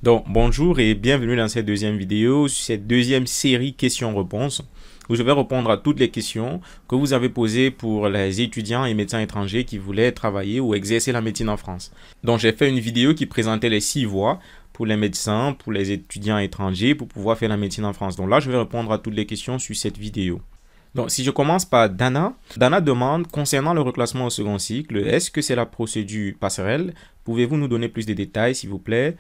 Donc, bonjour et bienvenue dans cette deuxième vidéo, cette deuxième série questions-réponses, où je vais répondre à toutes les questions que vous avez posées pour les étudiants et médecins étrangers qui voulaient travailler ou exercer la médecine en France. Donc, j'ai fait une vidéo qui présentait les 6 voies pour les médecins, pour les étudiants étrangers, pour pouvoir faire la médecine en France. Donc là, je vais répondre à toutes les questions sur cette vidéo. Donc, si je commence par Dana, Dana demande, concernant le reclassement au second cycle, est-ce que c'est la procédure passerelle? Pouvez-vous nous donner plus de détails, s'il vous plaît?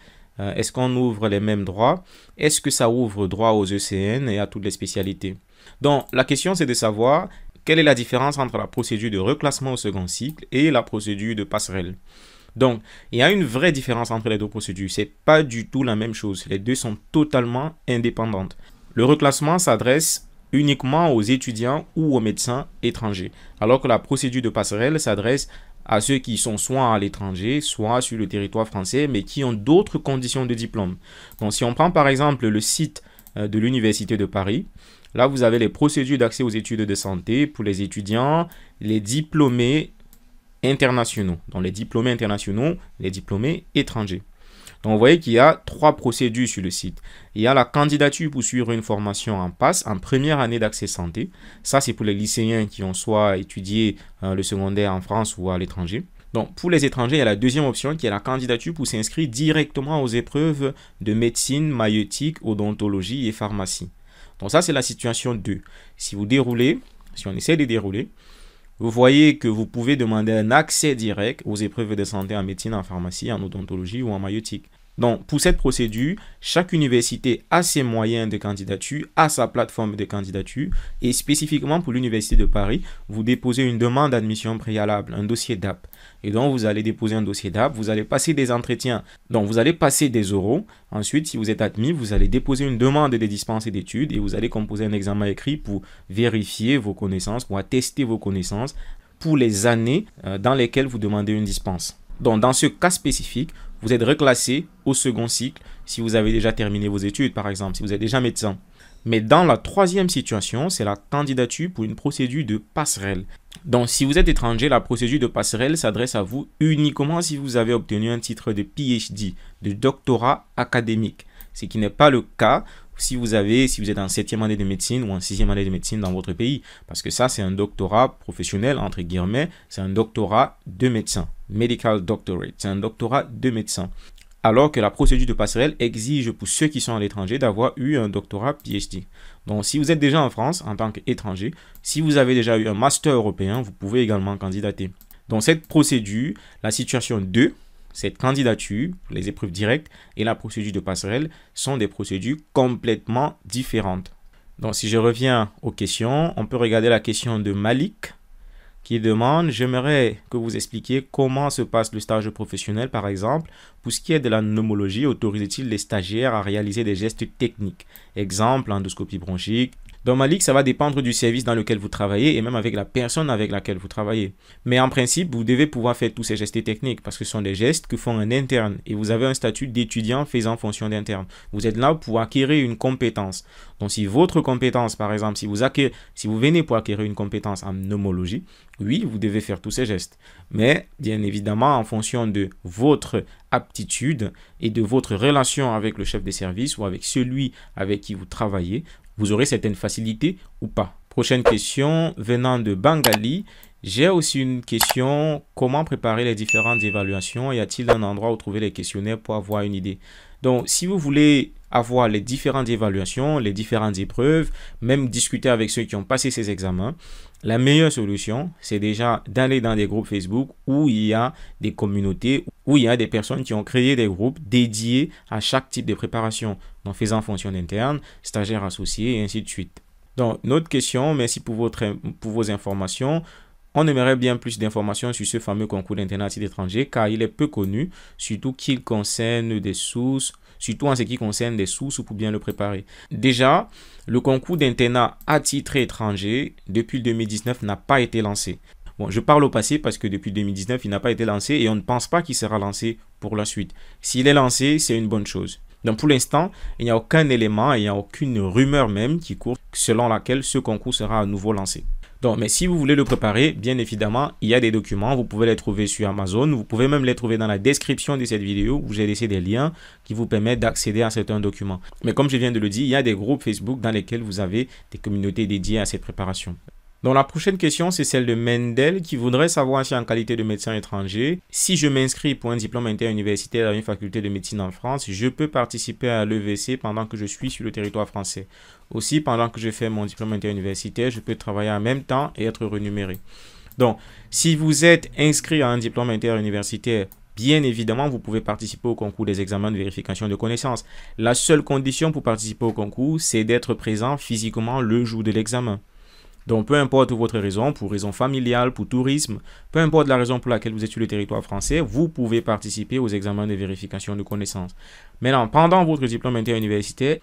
Est-ce qu'on ouvre les mêmes droits? Est-ce que ça ouvre droit aux ECN et à toutes les spécialités? Donc, la question, c'est de savoir quelle est la différence entre la procédure de reclassement au second cycle et la procédure de passerelle. Donc, il y a une vraie différence entre les deux procédures. Ce n'est pas du tout la même chose. Les deux sont totalement indépendantes. Le reclassement s'adresse uniquement aux étudiants ou aux médecins étrangers, alors que la procédure de passerelle s'adresse à ceux qui sont soit à l'étranger, soit sur le territoire français, mais qui ont d'autres conditions de diplôme. Donc, si on prend par exemple le site de l'Université de Paris, là, vous avez les procédures d'accès aux études de santé pour les étudiants, les diplômés internationaux. Donc, les diplômés internationaux, les diplômés étrangers. Donc, vous voyez qu'il y a 3 procédures sur le site. Il y a la candidature pour suivre une formation en PASS, en première année d'accès santé. Ça, c'est pour les lycéens qui ont soit étudié le secondaire en France ou à l'étranger. Donc, pour les étrangers, il y a la deuxième option qui est la candidature pour s'inscrire directement aux épreuves de médecine, maïeutique, odontologie et pharmacie. Donc, ça, c'est la situation 2. Si vous déroulez, si on essaie de dérouler, vous voyez que vous pouvez demander un accès direct aux épreuves de santé en médecine, en pharmacie, en odontologie ou en maïeutique. Donc, pour cette procédure, chaque université a ses moyens de candidature, a sa plateforme de candidature, et spécifiquement pour l'Université de Paris, vous déposez une demande d'admission préalable, un dossier DAP. Et donc, vous allez déposer un dossier DAP, vous allez passer des entretiens, donc vous allez passer des oraux. Ensuite, si vous êtes admis, vous allez déposer une demande de dispense d'études et vous allez composer un examen écrit pour vérifier vos connaissances, pour attester vos connaissances pour les années dans lesquelles vous demandez une dispense. Donc, dans ce cas spécifique, vous êtes reclassé au second cycle si vous avez déjà terminé vos études, par exemple, si vous êtes déjà médecin. Mais dans la troisième situation, c'est la candidature pour une procédure de passerelle. Donc, si vous êtes étranger, la procédure de passerelle s'adresse à vous uniquement si vous avez obtenu un titre de PhD, de doctorat académique. Ce qui n'est pas le cas si vous êtes en 7e année de médecine ou en 6e année de médecine dans votre pays. Parce que ça, c'est un doctorat professionnel, entre guillemets, c'est un doctorat de médecin. Medical doctorate, c'est un doctorat de médecin. Alors que la procédure de passerelle exige pour ceux qui sont à l'étranger d'avoir eu un doctorat PhD. Donc, si vous êtes déjà en France en tant qu'étranger, si vous avez déjà eu un master européen, vous pouvez également candidater. Donc, cette procédure, la situation 2, cette candidature, les épreuves directes et la procédure de passerelle sont des procédures complètement différentes. Donc, si je reviens aux questions, on peut regarder la question de Malik qui demande: j'aimerais que vous expliquiez comment se passe le stage professionnel, par exemple. Pour ce qui est de la pneumologie, autorise-t-il les stagiaires à réaliser des gestes techniques? Exemple, endoscopie bronchique. Dans Malik, ça va dépendre du service dans lequel vous travaillez et même avec la personne avec laquelle vous travaillez. Mais en principe, vous devez pouvoir faire tous ces gestes techniques parce que ce sont des gestes que font un interne et vous avez un statut d'étudiant faisant fonction d'interne. Vous êtes là pour acquérir une compétence. Donc, si votre compétence, par exemple, si vous venez pour acquérir une compétence en pneumologie, oui, vous devez faire tous ces gestes. Mais, bien évidemment, en fonction de votre aptitude et de votre relation avec le chef de service ou avec celui avec qui vous travaillez, vous aurez certaines facilités ou pas. Prochaine question venant de Bangali. J'ai aussi une question: comment préparer les différentes évaluations? Y a-t-il un endroit où trouver les questionnaires pour avoir une idée? Donc, si vous voulez avoir les différentes évaluations, les différentes épreuves, même discuter avec ceux qui ont passé ces examens, la meilleure solution, c'est déjà d'aller dans des groupes Facebook où il y a des communautés, où il y a des personnes qui ont créé des groupes dédiés à chaque type de préparation, donc faisant fonction interne, stagiaires associés et ainsi de suite. Donc, notre question, merci pour vos informations. On aimerait bien plus d'informations sur ce fameux concours d'internat d'étrangers car il est peu connu, surtout qu'il concerne des sources, surtout en ce qui concerne des sources pour bien le préparer. Déjà, le concours d'internat à titre étranger depuis 2019 n'a pas été lancé. Bon, je parle au passé parce que depuis 2019, il n'a pas été lancé et on ne pense pas qu'il sera lancé pour la suite. S'il est lancé, c'est une bonne chose. Donc pour l'instant, il n'y a aucun élément, il n'y a aucune rumeur même qui court selon laquelle ce concours sera à nouveau lancé. Donc, mais si vous voulez le préparer, bien évidemment, il y a des documents. Vous pouvez les trouver sur Amazon. Vous pouvez même les trouver dans la description de cette vidéo où j'ai laissé des liens qui vous permettent d'accéder à certains documents. Mais comme je viens de le dire, il y a des groupes Facebook dans lesquels vous avez des communautés dédiées à cette préparation. Donc la prochaine question, c'est celle de Mendel qui voudrait savoir si en qualité de médecin étranger, si je m'inscris pour un diplôme interuniversitaire à une faculté de médecine en France, je peux participer à l'EVC pendant que je suis sur le territoire français. Aussi, pendant que je fais mon diplôme interuniversitaire, je peux travailler en même temps et être rémunéré. Donc, si vous êtes inscrit à un diplôme interuniversitaire, bien évidemment, vous pouvez participer au concours des examens de vérification de connaissances. La seule condition pour participer au concours, c'est d'être présent physiquement le jour de l'examen. Donc, peu importe votre raison, pour raison familiale, pour tourisme, peu importe la raison pour laquelle vous êtes sur le territoire français, vous pouvez participer aux examens de vérification de connaissances. Maintenant, pendant votre diplôme interuniversitaire,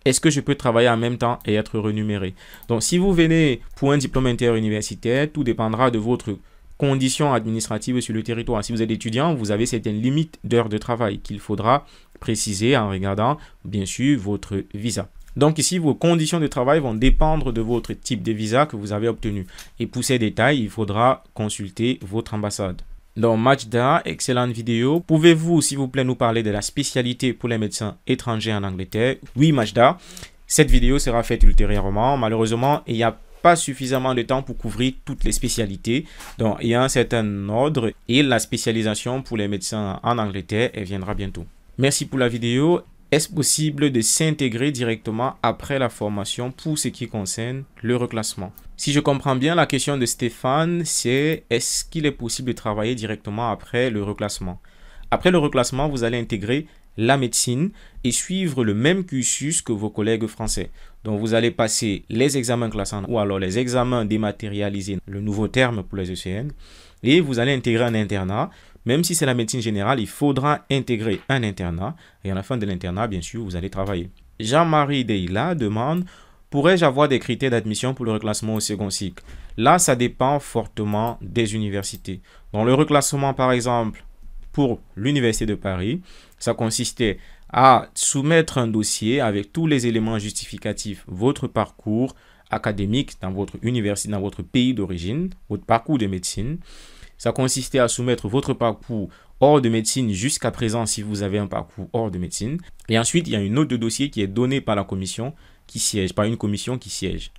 est-ce que je peux travailler en même temps et être rémunéré? Donc, si vous venez pour un diplôme interuniversitaire, tout dépendra de votre conditions administratives sur le territoire. Si vous êtes étudiant, vous avez certaines limites d'heures de travail qu'il faudra préciser en regardant, bien sûr, votre visa. Donc ici, vos conditions de travail vont dépendre de votre type de visa que vous avez obtenu. Et pour ces détails, il faudra consulter votre ambassade. Donc Majda, excellente vidéo. Pouvez-vous, s'il vous plaît, nous parler de la spécialité pour les médecins étrangers en Angleterre? Oui, Majda. Cette vidéo sera faite ultérieurement. Malheureusement, il n'y a pas suffisamment de temps pour couvrir toutes les spécialités. Donc, il y a un certain ordre et la spécialisation pour les médecins en Angleterre, elle viendra bientôt. Merci pour la vidéo. Est-ce possible de s'intégrer directement après la formation pour ce qui concerne le reclassement? Si je comprends bien, la question de Stéphane, c'est est-ce qu'il est possible de travailler directement après le reclassement? Après le reclassement, vous allez intégrer la médecine et suivre le même cursus que vos collègues français. Donc, vous allez passer les examens classants ou alors les examens dématérialisés, le nouveau terme pour les ECN, et vous allez intégrer un internat. Même si c'est la médecine générale, il faudra intégrer un internat. Et à la fin de l'internat, bien sûr, vous allez travailler. Jean-Marie Deila demande, pourrais-je avoir des critères d'admission pour le reclassement au second cycle? Là, ça dépend fortement des universités. Dans le reclassement, par exemple, pour l'Université de Paris, ça consistait à soumettre un dossier avec tous les éléments justificatifs, votre parcours académique dans votre université, dans votre pays d'origine, votre parcours de médecine. Ça consistait à soumettre votre parcours hors de médecine jusqu'à présent si vous avez un parcours hors de médecine. Et ensuite, il y a une note de dossier qui est donnée par la commission qui siège, par une commission qui siège.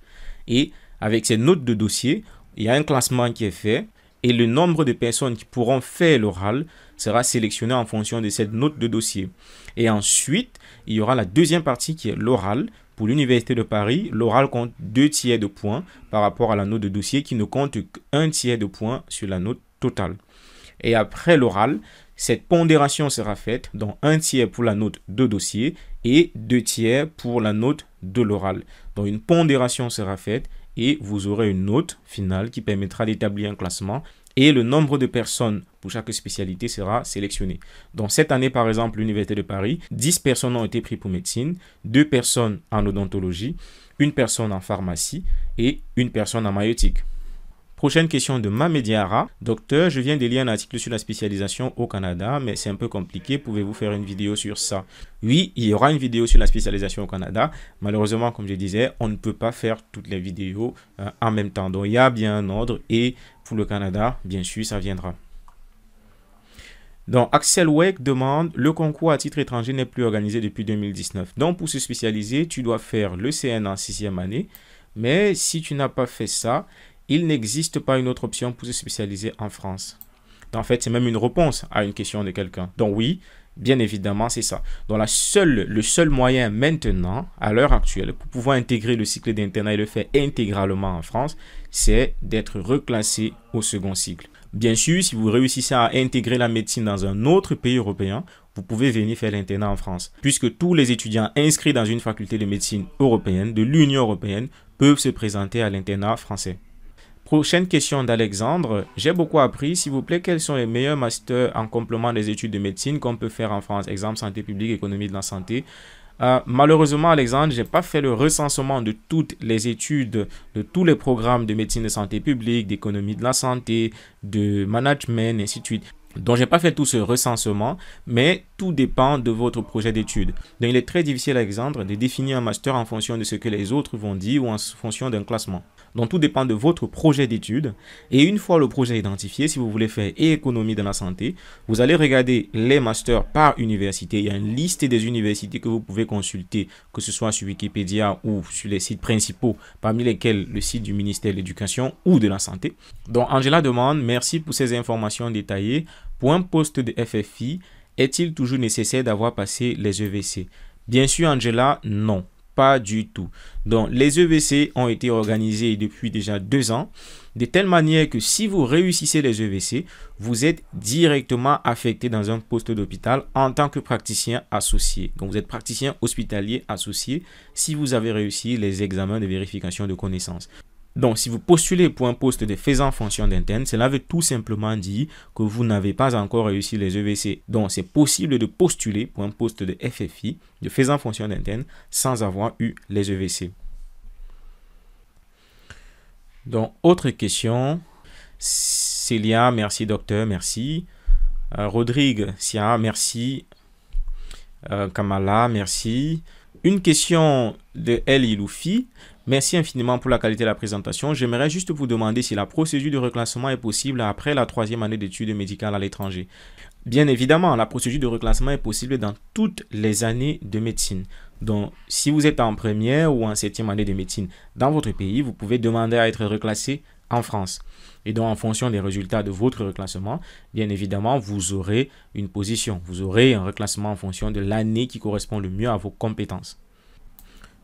Et avec ces notes de dossier, il y a un classement qui est fait et le nombre de personnes qui pourront faire l'oral sera sélectionné en fonction de cette note de dossier. Et ensuite, il y aura la deuxième partie qui est l'oral. Pour l'Université de Paris, l'oral compte 2 tiers de points par rapport à la note de dossier qui ne compte qu'1 tiers de points sur la note totale. Et après l'oral, cette pondération sera faite, donc 1 tiers pour la note de dossier et 2 tiers pour la note de l'oral. Donc une pondération sera faite et vous aurez une note finale qui permettra d'établir un classement et le nombre de personnes pour chaque spécialité sera sélectionné. Donc cette année, par exemple, l'Université de Paris, 10 personnes ont été prises pour médecine, 2 personnes en odontologie, 1 personne en pharmacie et 1 personne en maïeutique. Prochaine question de Mamediara. Docteur, je viens de lire un article sur la spécialisation au Canada, mais c'est un peu compliqué. Pouvez-vous faire une vidéo sur ça? Oui, il y aura une vidéo sur la spécialisation au Canada. Malheureusement, comme je disais, on ne peut pas faire toutes les vidéos en même temps. Donc, il y a bien un ordre et pour le Canada, bien sûr, ça viendra. Donc, Axel Weck demande, le concours à titre étranger n'est plus organisé depuis 2019. Donc, pour se spécialiser, tu dois faire le CN en 6e année. Mais si tu n'as pas fait ça, il n'existe pas une autre option pour se spécialiser en France. En fait, c'est même une réponse à une question de quelqu'un. Donc oui, bien évidemment, c'est ça. Donc le seul moyen maintenant, à l'heure actuelle, pour pouvoir intégrer le cycle d'internat et le faire intégralement en France, c'est d'être reclassé au second cycle. Bien sûr, si vous réussissez à intégrer la médecine dans un autre pays européen, vous pouvez venir faire l'internat en France, puisque tous les étudiants inscrits dans une faculté de médecine européenne, de l'Union européenne, peuvent se présenter à l'internat français. Prochaine question d'Alexandre. J'ai beaucoup appris. S'il vous plaît, quels sont les meilleurs masters en complément des études de médecine qu'on peut faire en France? Exemple, santé publique, économie de la santé. Malheureusement, Alexandre, je n'ai pas fait le recensement de toutes les études, de tous les programmes de médecine de santé publique, d'économie de la santé, de management, et ainsi de suite. Donc, je n'ai pas fait tout ce recensement, mais tout dépend de votre projet d'études. Donc, il est très difficile, Alexandre, de définir un master en fonction de ce que les autres vont dire ou en fonction d'un classement. Donc, tout dépend de votre projet d'études. Et une fois le projet identifié, si vous voulez faire économie dans la santé, vous allez regarder les masters par université. Il y a une liste des universités que vous pouvez consulter, que ce soit sur Wikipédia ou sur les sites principaux, parmi lesquels le site du ministère de l'Éducation ou de la Santé. Donc, Angela demande, merci pour ces informations détaillées. Pour un poste de FFI, est-il toujours nécessaire d'avoir passé les EVC? Bien sûr, Angela, non. Pas du tout. Donc, les EVC ont été organisés depuis déjà 2 ans, de telle manière que si vous réussissez les EVC, vous êtes directement affecté dans un poste d'hôpital en tant que praticien associé. Donc, vous êtes praticien hospitalier associé si vous avez réussi les examens de vérification de connaissances. Donc, si vous postulez pour un poste de faisant fonction d'interne, cela veut tout simplement dire que vous n'avez pas encore réussi les EVC. Donc, c'est possible de postuler pour un poste de FFI, de faisant fonction d'interne, sans avoir eu les EVC. Donc, autre question. Célia, merci docteur, merci. Rodrigue, Sia, merci. Kamala, merci. Une question de El Iloufi. Merci infiniment pour la qualité de la présentation. J'aimerais juste vous demander si la procédure de reclassement est possible après la 3e année d'études médicales à l'étranger. Bien évidemment, la procédure de reclassement est possible dans toutes les années de médecine. Donc, si vous êtes en première ou en 7e année de médecine dans votre pays, vous pouvez demander à être reclassé en France. Et donc, en fonction des résultats de votre reclassement, bien évidemment, vous aurez une position. Vous aurez un reclassement en fonction de l'année qui correspond le mieux à vos compétences.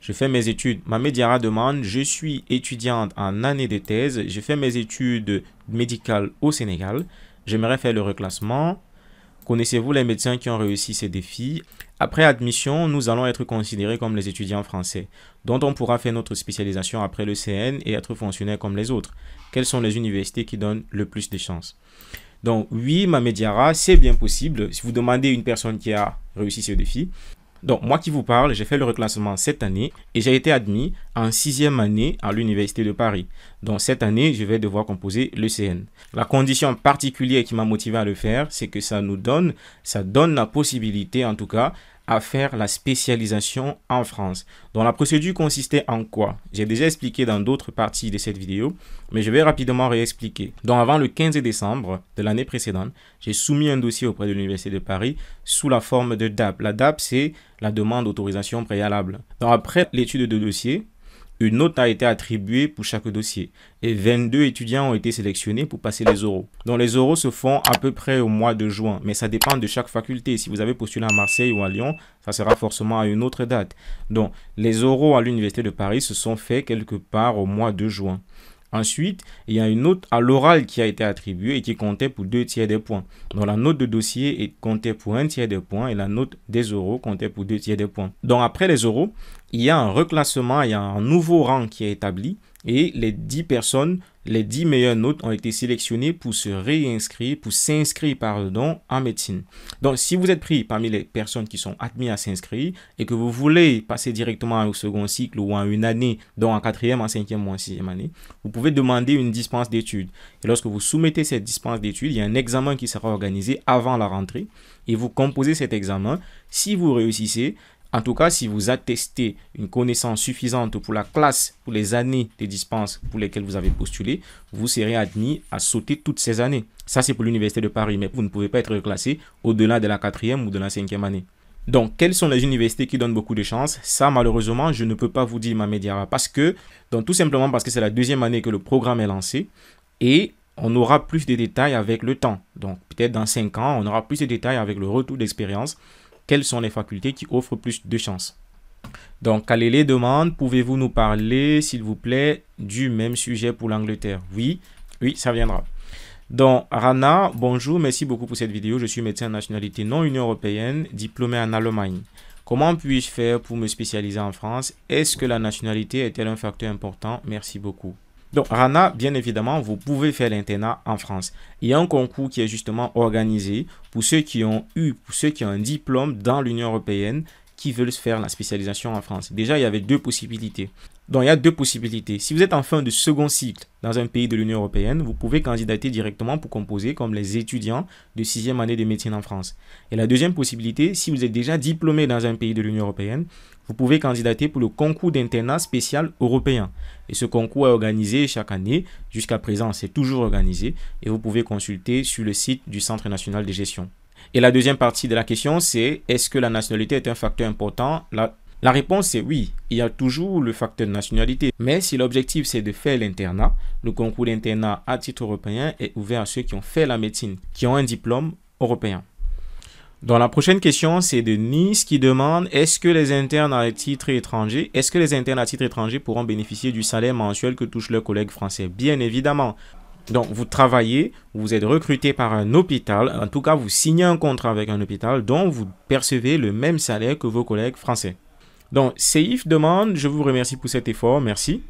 Je fais mes études. Mamédiara demande, je suis étudiante en année de thèse. Je fais mes études médicales au Sénégal. J'aimerais faire le reclassement. Connaissez-vous les médecins qui ont réussi ces défis? Après admission, nous allons être considérés comme les étudiants français, dont on pourra faire notre spécialisation après le CN et être fonctionnaire comme les autres. Quelles sont les universités qui donnent le plus de chances? Donc oui, Mamédiara, c'est bien possible. Si vous demandez à une personne qui a réussi ce défi, donc, moi qui vous parle, j'ai fait le reclassement cette année et j'ai été admis en 6e année à l'Université de Paris. Donc, cette année, je vais devoir composer le CN. La condition particulière qui m'a motivé à le faire, c'est que ça donne la possibilité, en tout cas, à faire la spécialisation en France. Donc, la procédure consistait en quoi? J'ai déjà expliqué dans d'autres parties de cette vidéo, mais je vais rapidement réexpliquer. Donc, avant le 15 décembre de l'année précédente, j'ai soumis un dossier auprès de l'Université de Paris sous la forme de DAP. La DAP, c'est la demande d'autorisation préalable. Donc, après l'étude de dossier, une note a été attribuée pour chaque dossier et 22 étudiants ont été sélectionnés pour passer les oraux. Donc les oraux se font à peu près au mois de juin, mais ça dépend de chaque faculté. Si vous avez postulé à Marseille ou à Lyon, ça sera forcément à une autre date. Donc les oraux à l'Université de Paris se sont faits quelque part au mois de juin. Ensuite, il y a une note à l'oral qui a été attribuée et qui comptait pour 2/3 des points. Donc, la note de dossier comptait pour 1/3 des points et la note des oraux comptait pour 2/3 des points. Donc, après les oraux, il y a un reclassement, il y a un nouveau rang qui est établi et les 10 personnes, les 10 meilleures notes ont été sélectionnées pour se réinscrire, pour s'inscrire, en médecine. Donc, si vous êtes pris parmi les personnes qui sont admises à s'inscrire et que vous voulez passer directement au second cycle ou en une année, donc en 4e, en 5e ou en 6e année, vous pouvez demander une dispense d'études. Et lorsque vous soumettez cette dispense d'études, il y a un examen qui sera organisé avant la rentrée et vous composez cet examen. Si vous réussissez, en tout cas, si vous attestez une connaissance suffisante pour la classe, pour les années de dispense pour lesquelles vous avez postulé, vous serez admis à sauter toutes ces années. Ça, c'est pour l'Université de Paris, mais vous ne pouvez pas être reclassé au-delà de la 4e ou de la 5e année. Donc, quelles sont les universités qui donnent beaucoup de chances? Ça, malheureusement, je ne peux pas vous dire, Mamédiara, tout simplement parce que c'est la 2e année que le programme est lancé et on aura plus de détails avec le temps. Donc, peut-être dans 5 ans, on aura plus de détails avec le retour d'expérience. Quelles sont les facultés qui offrent plus de chances? Donc, Kalele demande, pouvez-vous nous parler, s'il vous plaît, du même sujet pour l'Angleterre? Oui, ça viendra. Donc, Rana, bonjour, merci beaucoup pour cette vidéo. Je suis médecin de nationalité non Union européenne, diplômé en Allemagne. Comment puis-je faire pour me spécialiser en France? Est-ce que la nationalité est-elle un facteur important? Merci beaucoup. Donc, Rana, bien évidemment, vous pouvez faire l'internat en France. Il y a un concours qui est justement organisé pour ceux qui ont un diplôme dans l'Union européenne qui veulent faire la spécialisation en France. Déjà, il y avait 2 possibilités. Donc, il y a deux possibilités. Si vous êtes en fin de second cycle dans un pays de l'Union européenne, vous pouvez candidater directement pour composer comme les étudiants de 6e année de médecine en France. Et la deuxième possibilité, si vous êtes déjà diplômé dans un pays de l'Union européenne, vous pouvez candidater pour le concours d'internat spécial européen. Et ce concours est organisé chaque année. Jusqu'à présent, c'est toujours organisé. Et vous pouvez consulter sur le site du Centre national de gestion. Et la deuxième partie de la question, c'est est-ce que la nationalité est un facteur important? La réponse est oui, il y a toujours le facteur de nationalité. Mais si l'objectif c'est de faire l'internat, le concours d'internat à titre européen est ouvert à ceux qui ont fait la médecine, qui ont un diplôme européen. Donc la prochaine question c'est de Nice qui demande est-ce que les internes à titre étranger, pourront bénéficier du salaire mensuel que touchent leurs collègues français? Bien évidemment. Donc, vous travaillez, vous êtes recruté par un hôpital, en tout cas, vous signez un contrat avec un hôpital dont vous percevez le même salaire que vos collègues français. Donc, Seif demande, je vous remercie pour cet effort, merci.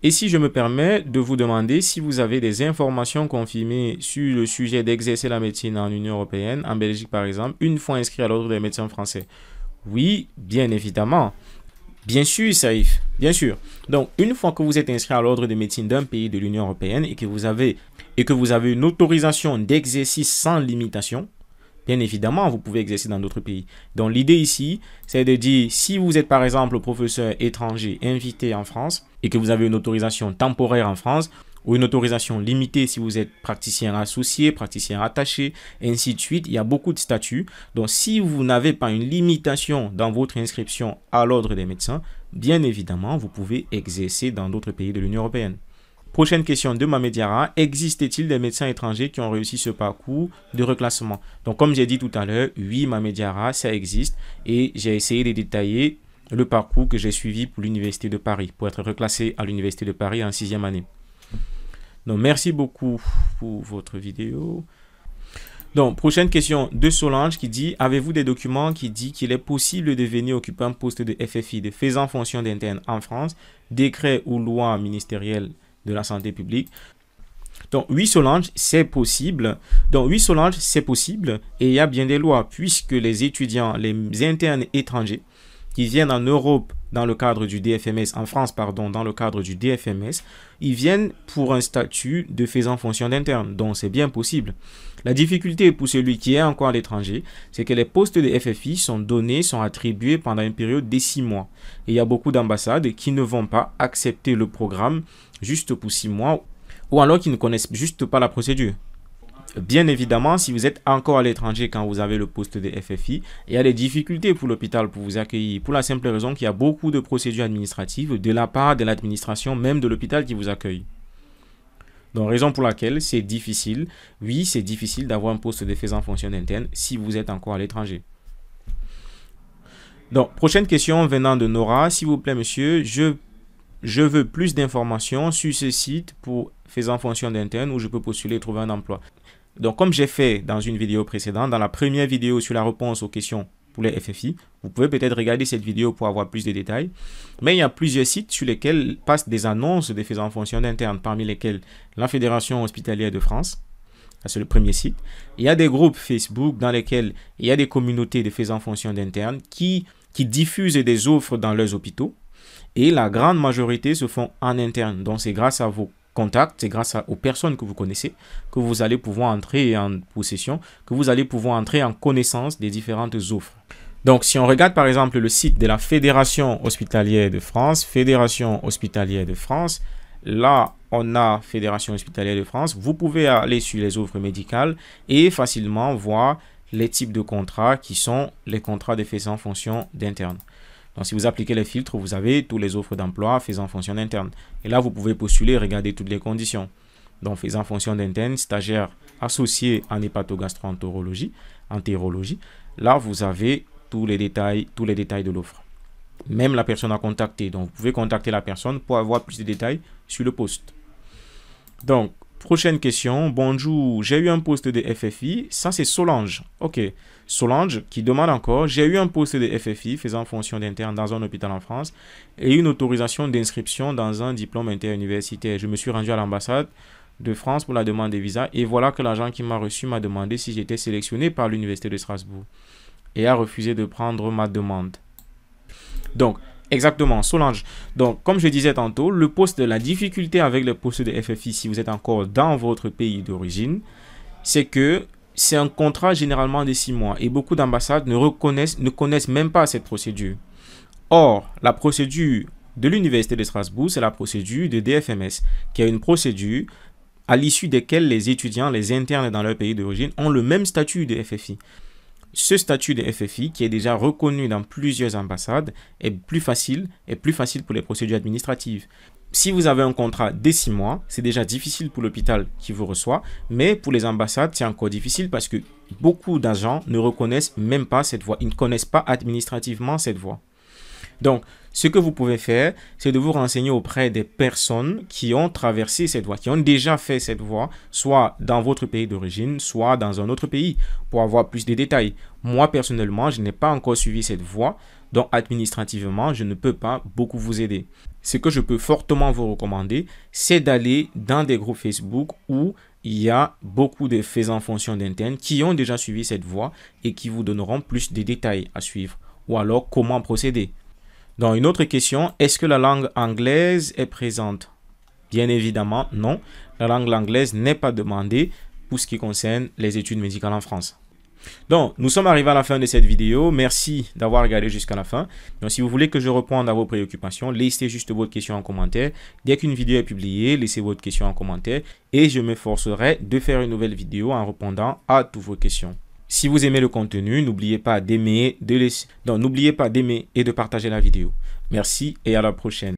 Et si je me permets de vous demander si vous avez des informations confirmées sur le sujet d'exercer la médecine en Union européenne, en Belgique par exemple, une fois inscrit à l'ordre des médecins français. Oui, bien évidemment. Bien sûr, Saïf, bien sûr. Donc, une fois que vous êtes inscrit à l'ordre de médecine d'un pays de l'Union européenne et que vous avez une autorisation d'exercice sans limitation, bien évidemment, vous pouvez exercer dans d'autres pays. Donc, l'idée ici, c'est de dire, si vous êtes par exemple professeur étranger invité en France et que vous avez une autorisation temporaire en France, ou une autorisation limitée si vous êtes praticien associé, praticien attaché, ainsi de suite. Il y a beaucoup de statuts. Donc, si vous n'avez pas une limitation dans votre inscription à l'ordre des médecins, bien évidemment, vous pouvez exercer dans d'autres pays de l'Union européenne. Prochaine question de Mamediara. Existe-t-il des médecins étrangers qui ont réussi ce parcours de reclassement? Donc, comme j'ai dit tout à l'heure, oui, Mamediara, ça existe. Et j'ai essayé de détailler le parcours que j'ai suivi pour l'Université de Paris, pour être reclassé à l'Université de Paris en 6e année. Donc, merci beaucoup pour votre vidéo. Donc, prochaine question de Solange qui dit, avez-vous des documents qui disent qu'il est possible de venir occuper un poste de FFI, de faisant fonction d'interne en France, décret ou loi ministérielle de la santé publique? Donc, oui, Solange, c'est possible. Et il y a bien des lois, puisque les étudiants, les internes étrangers qui viennent en Europe dans le cadre du DFMS, en France, pardon, dans le cadre du DFMS, ils viennent pour un statut de faisant fonction d'interne. Donc, c'est bien possible. La difficulté pour celui qui est encore à l'étranger, c'est que les postes de FFI sont attribués pendant une période de 6 mois. Et il y a beaucoup d'ambassades qui ne vont pas accepter le programme juste pour 6 mois, ou alors qui ne connaissent juste pas la procédure. Bien évidemment, si vous êtes encore à l'étranger quand vous avez le poste de FFI, il y a des difficultés pour l'hôpital pour vous accueillir, pour la simple raison qu'il y a beaucoup de procédures administratives de la part de l'administration, même de l'hôpital qui vous accueille. Donc, raison pour laquelle c'est difficile. Oui, c'est difficile d'avoir un poste de faisant fonction interne si vous êtes encore à l'étranger. Donc, prochaine question venant de Nora. S'il vous plaît, monsieur, je veux plus d'informations sur ce site pour faisant fonction d'interne où je peux postuler et trouver un emploi. Donc, comme j'ai fait dans une vidéo précédente, dans la première vidéo sur la réponse aux questions pour les FFI, vous pouvez peut-être regarder cette vidéo pour avoir plus de détails. Mais il y a plusieurs sites sur lesquels passent des annonces de faisant fonction d'interne, parmi lesquels la Fédération hospitalière de France. C'est le premier site. Il y a des groupes Facebook dans lesquels il y a des communautés de faisant fonction d'interne qui diffusent des offres dans leurs hôpitaux. Et la grande majorité se font en interne. Donc, c'est grâce à vos contacts, c'est grâce aux personnes que vous connaissez que vous allez pouvoir entrer en possession, que vous allez pouvoir entrer en connaissance des différentes offres. Donc, si on regarde par exemple le site de la Fédération hospitalière de France, là, on a Fédération hospitalière de France. Vous pouvez aller sur les offres médicales et facilement voir les types de contrats qui sont les contrats de faisant fonction d'interne. Donc, si vous appliquez les filtres, vous avez toutes les offres d'emploi faisant fonction d'interne. Et là, vous pouvez postuler et regarder toutes les conditions. Donc, faisant fonction d'interne, stagiaire associé en hépatogastro-entérologie. Là, vous avez tous les détails de l'offre. Même la personne à contacter. Donc, vous pouvez contacter la personne pour avoir plus de détails sur le poste. Donc, prochaine question. Bonjour, j'ai eu un poste de FFI. Ça, c'est Solange. Ok. Solange qui demande encore, j'ai eu un poste de FFI faisant fonction d'interne dans un hôpital en France et une autorisation d'inscription dans un diplôme interuniversitaire. Je me suis rendu à l'ambassade de France pour la demande de visa et voilà que l'agent qui m'a reçu m'a demandé si j'étais sélectionné par l'université de Strasbourg et a refusé de prendre ma demande. Donc, Exactement, Solange. Donc, comme je disais tantôt, le poste de la difficulté avec le poste de FFI, si vous êtes encore dans votre pays d'origine, c'est que c'est un contrat généralement de 6 mois et beaucoup d'ambassades ne connaissent même pas cette procédure. Or, la procédure de l'Université de Strasbourg, c'est la procédure de DFMS, qui est une procédure à l'issue desquelles les étudiants, les internes dans leur pays d'origine, ont le même statut de FFI. Ce statut de FFI, qui est déjà reconnu dans plusieurs ambassades, est plus facile pour les procédures administratives. Si vous avez un contrat de 6 mois, c'est déjà difficile pour l'hôpital qui vous reçoit, mais pour les ambassades, c'est encore difficile parce que beaucoup d'agents ne reconnaissent même pas cette voie. Ils ne connaissent pas administrativement cette voie. Donc, ce que vous pouvez faire, c'est de vous renseigner auprès des personnes qui ont traversé cette voie, qui ont déjà fait cette voie, soit dans votre pays d'origine, soit dans un autre pays, pour avoir plus de détails. Moi, personnellement, je n'ai pas encore suivi cette voie, donc administrativement, je ne peux pas beaucoup vous aider. Ce que je peux fortement vous recommander, c'est d'aller dans des groupes Facebook où il y a beaucoup de faisans fonctions d'internes qui ont déjà suivi cette voie et qui vous donneront plus de détails à suivre, ou alors comment procéder. Dans une autre question, est-ce que la langue anglaise est présente? Bien évidemment, non. La langue anglaise n'est pas demandée pour ce qui concerne les études médicales en France. Donc, nous sommes arrivés à la fin de cette vidéo. Merci d'avoir regardé jusqu'à la fin. Donc, si vous voulez que je réponde à vos préoccupations, laissez juste votre question en commentaire. Dès qu'une vidéo est publiée, laissez votre question en commentaire et je m'efforcerai de faire une nouvelle vidéo en répondant à toutes vos questions. Si vous aimez le contenu, n'oubliez pas d'aimer et de partager la vidéo. Merci et à la prochaine.